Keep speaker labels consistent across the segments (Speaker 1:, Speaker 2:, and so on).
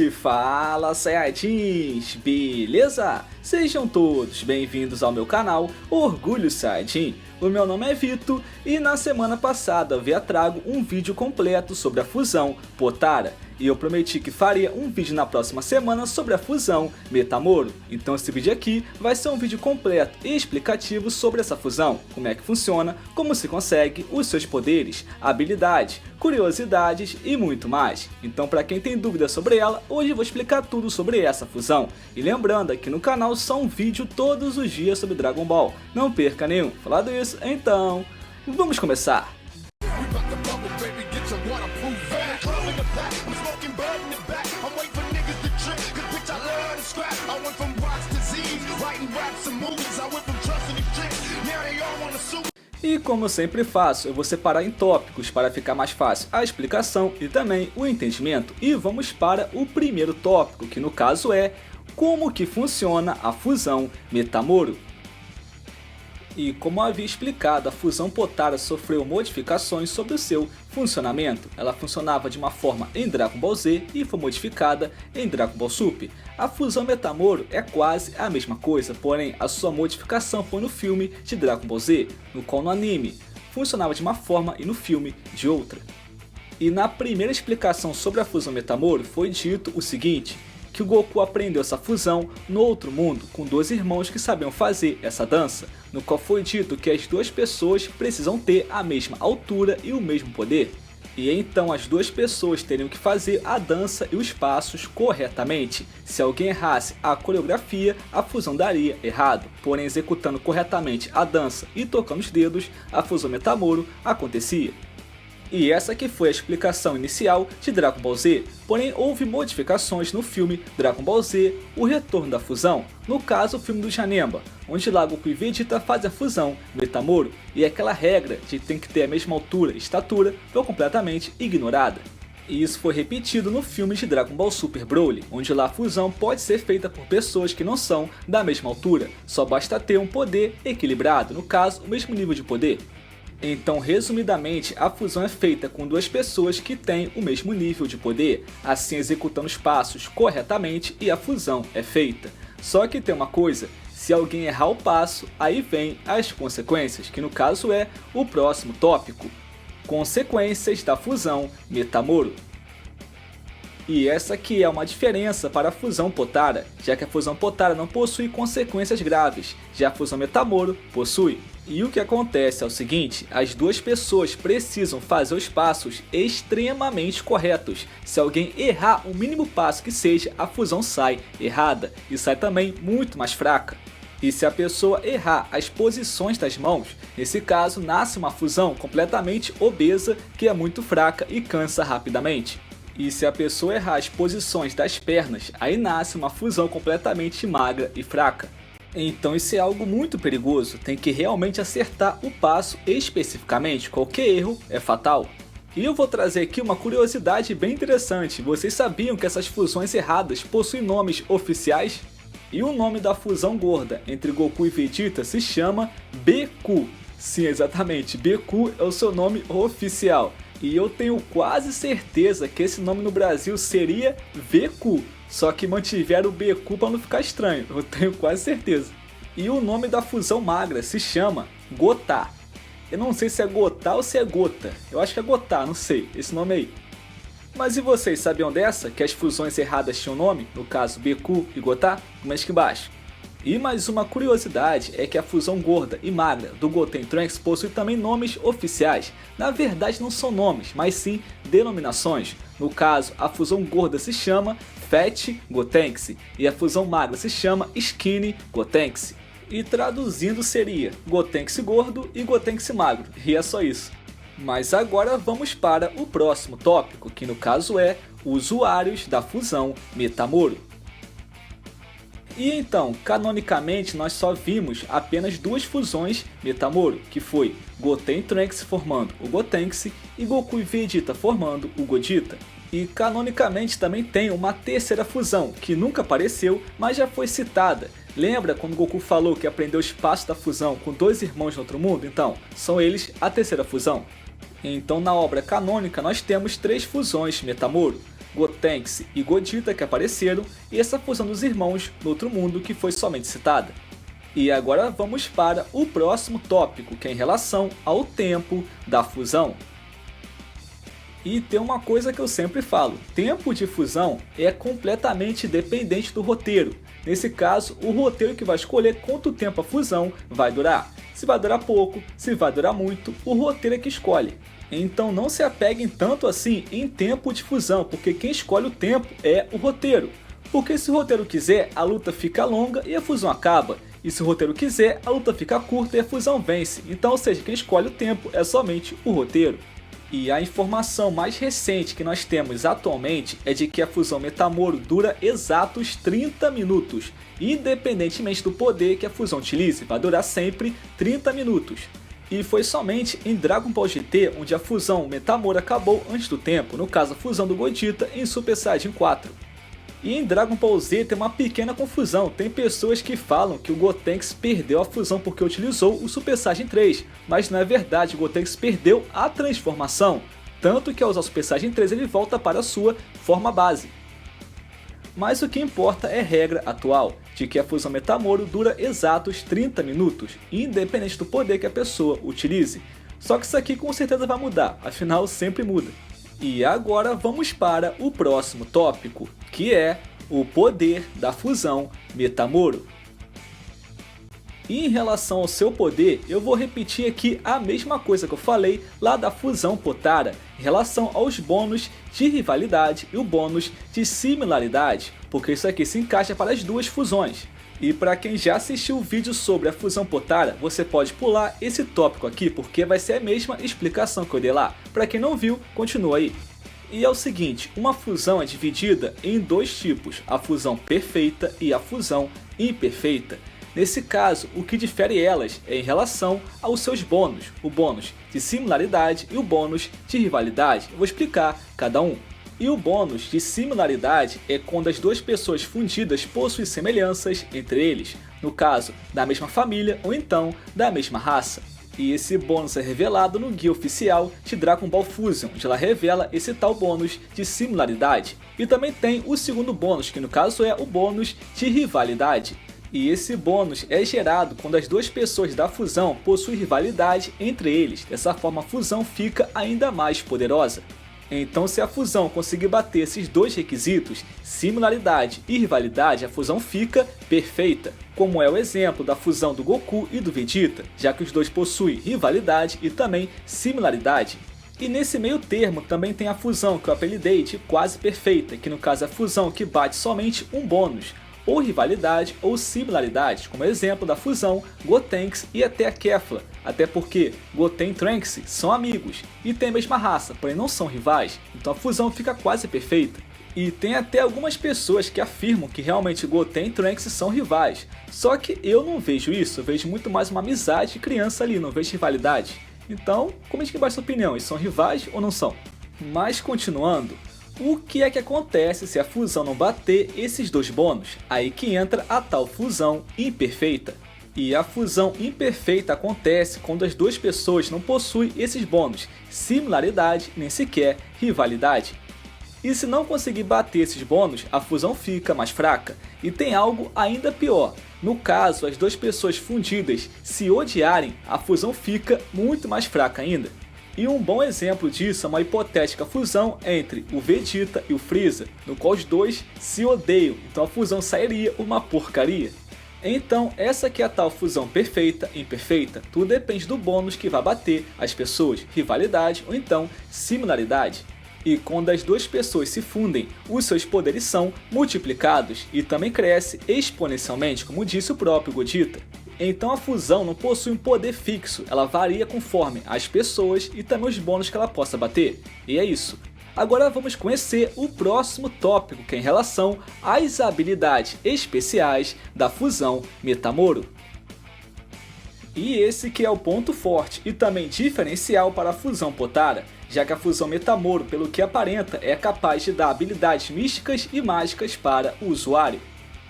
Speaker 1: Fala Saiyajins, beleza? Sejam todos bem-vindos ao meu canal Orgulho Saiyajin. O meu nome é Vito e na semana passada eu trago um vídeo completo sobre a fusão Potara. E eu prometi que faria um vídeo na próxima semana sobre a fusão Metamoro. Então esse vídeo aqui vai ser um vídeo completo e explicativo sobre essa fusão, como é que funciona, como se consegue, os seus poderes, habilidades, curiosidades e muito mais. Então para quem tem dúvidas sobre ela, hoje eu vou explicar tudo sobre essa fusão. E lembrando, aqui no canal só um vídeo todos os dias sobre Dragon Ball. Não perca nenhum. Falado isso, então vamos começar. E como eu sempre faço, eu vou separar em tópicos para ficar mais fácil a explicação e também o entendimento. E vamos para o primeiro tópico, que no caso é como que funciona a fusão Metamoro. E como eu havia explicado, a fusão Potara sofreu modificações sobre o seu funcionamento. Ela funcionava de uma forma em Dragon Ball Z e foi modificada em Dragon Ball Super. A fusão Metamoro é quase a mesma coisa, porém a sua modificação foi no filme de Dragon Ball Z, no qual no anime funcionava de uma forma e no filme de outra. E na primeira explicação sobre a fusão Metamoro foi dito o seguinte, que o Goku aprendeu essa fusão no outro mundo com dois irmãos que sabiam fazer essa dança, no qual foi dito que as duas pessoas precisam ter a mesma altura e o mesmo poder. E então as duas pessoas teriam que fazer a dança e os passos corretamente. Se alguém errasse a coreografia, a fusão daria errado. Porém, executando corretamente a dança e tocando os dedos, a fusão Metamoro acontecia. E essa que foi a explicação inicial de Dragon Ball Z, porém houve modificações no filme Dragon Ball Z, o retorno da fusão, no caso o filme do Janemba, onde lá Goku e Vegeta fazem a fusão Metamoro, e aquela regra de tem que ter a mesma altura e estatura foi completamente ignorada. E isso foi repetido no filme de Dragon Ball Super Broly, onde lá a fusão pode ser feita por pessoas que não são da mesma altura, só basta ter um poder equilibrado, no caso o mesmo nível de poder. Então, resumidamente, a fusão é feita com duas pessoas que têm o mesmo nível de poder, assim executando os passos corretamente e a fusão é feita. Só que tem uma coisa, se alguém errar o passo, aí vem as consequências, que no caso é o próximo tópico. Consequências da fusão Metamoro. E essa aqui é uma diferença para a fusão Potara, já que a fusão Potara não possui consequências graves, já a fusão Metamoro possui. E o que acontece é o seguinte, as duas pessoas precisam fazer os passos extremamente corretos. Se alguém errar o mínimo passo que seja, a fusão sai errada e sai também muito mais fraca. E se a pessoa errar as posições das mãos, nesse caso nasce uma fusão completamente obesa que é muito fraca e cansa rapidamente. E se a pessoa errar as posições das pernas, aí nasce uma fusão completamente magra e fraca. Então isso é algo muito perigoso, tem que realmente acertar o passo especificamente, qualquer erro é fatal. E eu vou trazer aqui uma curiosidade bem interessante, vocês sabiam que essas fusões erradas possuem nomes oficiais? E o nome da fusão gorda entre Goku e Vegeta se chama BQ. Sim, exatamente, BQ é o seu nome oficial. E eu tenho quase certeza que esse nome no Brasil seria VQ. Só que mantiveram o BQ para não ficar estranho, eu tenho quase certeza. E o nome da fusão magra se chama Gotá. Eu não sei se é Gotá ou se é Gota, eu acho que é Gotá, não sei, esse nome aí. Mas e vocês sabiam dessa, que as fusões erradas tinham nome, no caso BQ e Gotá? Comenta aqui embaixo. E mais uma curiosidade é que a fusão gorda e magra do Goten Trunks possui também nomes oficiais. Na verdade não são nomes, mas sim denominações. No caso, a fusão gorda se chama Fat Gotenks e a fusão magra se chama Skinny Gotenks. E traduzindo seria Gotenks gordo e Gotenks magro, e é só isso. Mas agora vamos para o próximo tópico, que no caso é usuários da fusão Metamoro. E então, canonicamente nós só vimos apenas duas fusões Metamoro, que foi Goten Trunks formando o Gotenks e Goku e Vegeta formando o Gogeta. E canonicamente também tem uma terceira fusão, que nunca apareceu, mas já foi citada. Lembra quando Goku falou que aprendeu os passos da fusão com dois irmãos no outro mundo? Então, são eles a terceira fusão. Então na obra canônica nós temos três fusões Metamoro. Gotenks e Gogeta que apareceram, e essa fusão dos irmãos no outro mundo que foi somente citada. E agora vamos para o próximo tópico, que é em relação ao tempo da fusão. E tem uma coisa que eu sempre falo, tempo de fusão é completamente dependente do roteiro. Nesse caso, o roteiro que vai escolher quanto tempo a fusão vai durar. Se vai durar pouco, se vai durar muito, o roteiro é que escolhe. Então não se apeguem tanto assim em tempo de fusão, porque quem escolhe o tempo é o roteiro. Porque se o roteiro quiser, a luta fica longa e a fusão acaba. E se o roteiro quiser, a luta fica curta e a fusão vence. Então, ou seja, quem escolhe o tempo é somente o roteiro. E a informação mais recente que nós temos atualmente é de que a fusão Metamoro dura exatos 30 minutos. Independentemente do poder que a fusão utilize, vai durar sempre 30 minutos. E foi somente em Dragon Ball GT onde a fusão Metamoro acabou antes do tempo, no caso a fusão do Gogeta em Super Saiyajin 4. E em Dragon Ball Z tem uma pequena confusão, tem pessoas que falam que o Gotenks perdeu a fusão porque utilizou o Super Saiyajin 3, mas não é verdade, o Gotenks perdeu a transformação, tanto que ao usar o Super Saiyajin 3 ele volta para a sua forma base. Mas o que importa é a regra atual, de que a fusão Metamoro dura exatos 30 minutos, independente do poder que a pessoa utilize. Só que isso aqui com certeza vai mudar, afinal sempre muda. E agora vamos para o próximo tópico, que é o poder da fusão Metamoro. E em relação ao seu poder, eu vou repetir aqui a mesma coisa que eu falei lá da fusão Potara, em relação aos bônus de rivalidade e o bônus de similaridade, porque isso aqui se encaixa para as duas fusões. E para quem já assistiu o vídeo sobre a fusão Potara, você pode pular esse tópico aqui, porque vai ser a mesma explicação que eu dei lá. Para quem não viu, continua aí. E é o seguinte, uma fusão é dividida em dois tipos, a fusão perfeita e a fusão imperfeita. Nesse caso, o que difere elas é em relação aos seus bônus, o bônus de similaridade e o bônus de rivalidade. Eu vou explicar cada um. E o bônus de similaridade é quando as duas pessoas fundidas possuem semelhanças entre eles, no caso, da mesma família ou então da mesma raça. E esse bônus é revelado no guia oficial de Dragon Ball Fusion, onde ela revela esse tal bônus de similaridade. E também tem o segundo bônus, que no caso é o bônus de rivalidade. E esse bônus é gerado quando as duas pessoas da fusão possuem rivalidade entre eles, dessa forma a fusão fica ainda mais poderosa. Então se a fusão conseguir bater esses dois requisitos, similaridade e rivalidade, a fusão fica perfeita, como é o exemplo da fusão do Goku e do Vegeta, já que os dois possuem rivalidade e também similaridade. E nesse meio termo também tem a fusão que eu apelidei de quase perfeita, que no caso é a fusão que bate somente um bônus, ou rivalidade ou similaridade, como exemplo da fusão Gotenks e até a Kefla, até porque Goten e Trunks são amigos e têm a mesma raça, porém não são rivais, então a fusão fica quase perfeita. E tem até algumas pessoas que afirmam que realmente Goten e Trunks são rivais, só que eu não vejo isso, eu vejo muito mais uma amizade de criança ali, não vejo rivalidade. Então, comente aqui embaixo sua opinião, eles são rivais ou não são? Mas continuando, o que é que acontece se a fusão não bater esses dois bônus? Aí que entra a tal fusão imperfeita. E a fusão imperfeita acontece quando as duas pessoas não possuem esses bônus, similaridade nem sequer rivalidade. E se não conseguir bater esses bônus, a fusão fica mais fraca. E tem algo ainda pior. No caso, as duas pessoas fundidas se odiarem, a fusão fica muito mais fraca ainda. E um bom exemplo disso é uma hipotética fusão entre o Vegeta e o Freeza, no qual os dois se odeiam, então a fusão sairia uma porcaria. Então essa aqui é a tal fusão perfeita e imperfeita, tudo depende do bônus que vai bater as pessoas, rivalidade ou então similaridade. E quando as duas pessoas se fundem, os seus poderes são multiplicados e também cresce exponencialmente, como disse o próprio Gogeta. Então a fusão não possui um poder fixo, ela varia conforme as pessoas e também os bônus que ela possa bater. E é isso. Agora vamos conhecer o próximo tópico, que é em relação às habilidades especiais da fusão Metamoro. E esse que é o ponto forte e também diferencial para a fusão Potara, já que a fusão Metamoro, pelo que aparenta, é capaz de dar habilidades místicas e mágicas para o usuário.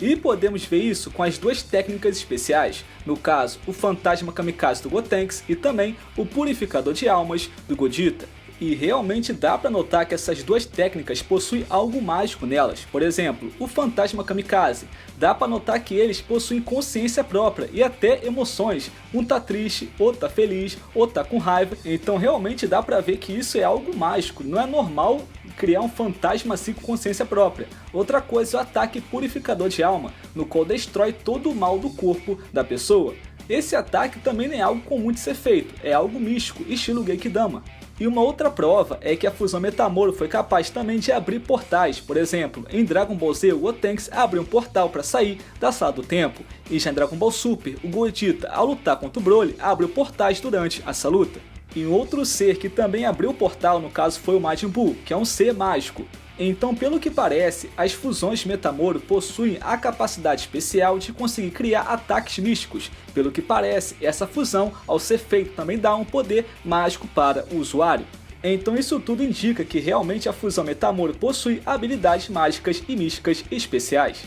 Speaker 1: E podemos ver isso com as duas técnicas especiais, no caso o Fantasma Kamikaze do Gotenks e também o Purificador de Almas do Gogeta. E realmente dá para notar que essas duas técnicas possuem algo mágico nelas. Por exemplo, o fantasma kamikaze. Dá para notar que eles possuem consciência própria e até emoções. Um tá triste, outro tá feliz, outro tá com raiva. Então realmente dá para ver que isso é algo mágico. Não é normal criar um fantasma assim com consciência própria. Outra coisa é o ataque purificador de alma, no qual destrói todo o mal do corpo da pessoa. Esse ataque também não é algo comum de ser feito, é algo místico, estilo Genkidama. E uma outra prova é que a fusão Metamoro foi capaz também de abrir portais. Por exemplo, em Dragon Ball Z, o Gotenks abriu um portal para sair da Sala do Tempo. E já em Dragon Ball Super, o Gogeta, ao lutar contra o Broly, abriu portais durante essa luta. E um outro ser que também abriu o portal, no caso, foi o Majin Buu, que é um ser mágico. Então, pelo que parece, as fusões Metamoro possuem a capacidade especial de conseguir criar ataques místicos. Pelo que parece, essa fusão, ao ser feita, também dá um poder mágico para o usuário. Então isso tudo indica que realmente a fusão Metamoro possui habilidades mágicas e místicas especiais.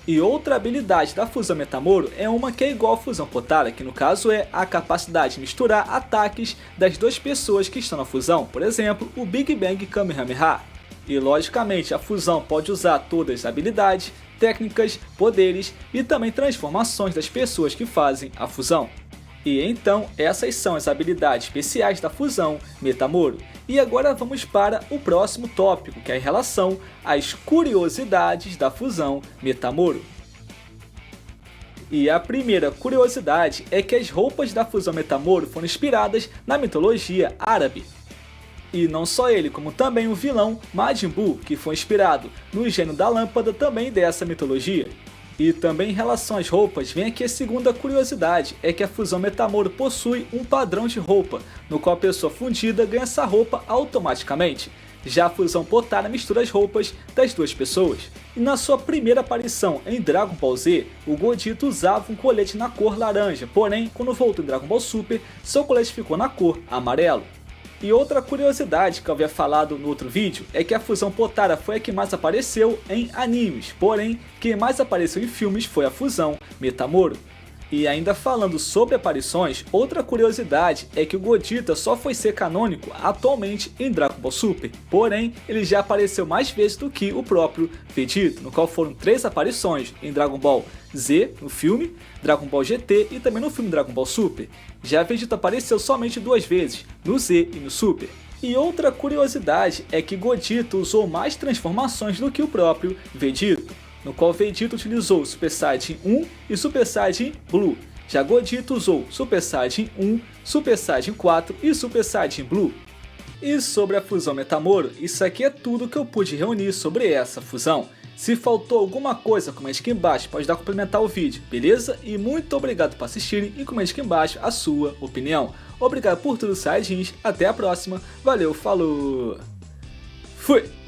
Speaker 1: E outra habilidade da fusão Metamoro é uma que é igual à fusão Potara, que no caso é a capacidade de misturar ataques das duas pessoas que estão na fusão, por exemplo, o Big Bang Kamehameha. E logicamente a fusão pode usar todas as habilidades, técnicas, poderes e também transformações das pessoas que fazem a fusão. E então essas são as habilidades especiais da fusão Metamoro. E agora vamos para o próximo tópico, que é em relação às curiosidades da fusão Metamoro. E a primeira curiosidade é que as roupas da fusão Metamoro foram inspiradas na mitologia árabe. E não só ele, como também o vilão Majin Buu, que foi inspirado no gênio da lâmpada também dessa mitologia. E também em relação às roupas, vem aqui a segunda curiosidade, é que a fusão Metamoro possui um padrão de roupa, no qual a pessoa fundida ganha essa roupa automaticamente. Já a fusão Potara mistura as roupas das duas pessoas. E na sua primeira aparição em Dragon Ball Z, o Gogeta usava um colete na cor laranja, porém, quando voltou em Dragon Ball Super, seu colete ficou na cor amarelo. E outra curiosidade que eu havia falado no outro vídeo é que a fusão Potara foi a que mais apareceu em animes, porém, quem mais apareceu em filmes foi a fusão Metamoro. E ainda falando sobre aparições, outra curiosidade é que o Gogeta só foi ser canônico atualmente em Dragon Ball Super, porém ele já apareceu mais vezes do que o próprio Vegeta, no qual foram 3 aparições em Dragon Ball Z no filme, Dragon Ball GT e também no filme Dragon Ball Super. Já Vegeta apareceu somente 2 vezes, no Z e no Super. E outra curiosidade é que Gogeta usou mais transformações do que o próprio Vegeta, no qual Vegeta utilizou Super Saiyajin 1 e Super Saiyajin Blue. Já Gogeta usou Super Saiyajin 1, Super Saiyajin 4 e Super Saiyajin Blue. E sobre a fusão Metamoro, isso aqui é tudo que eu pude reunir sobre essa fusão. Se faltou alguma coisa, comente aqui embaixo, pode dar para complementar o vídeo, beleza? E muito obrigado por assistirem e comente aqui embaixo a sua opinião. Obrigado por tudo, Saiyajins, até a próxima, valeu, falou, fui!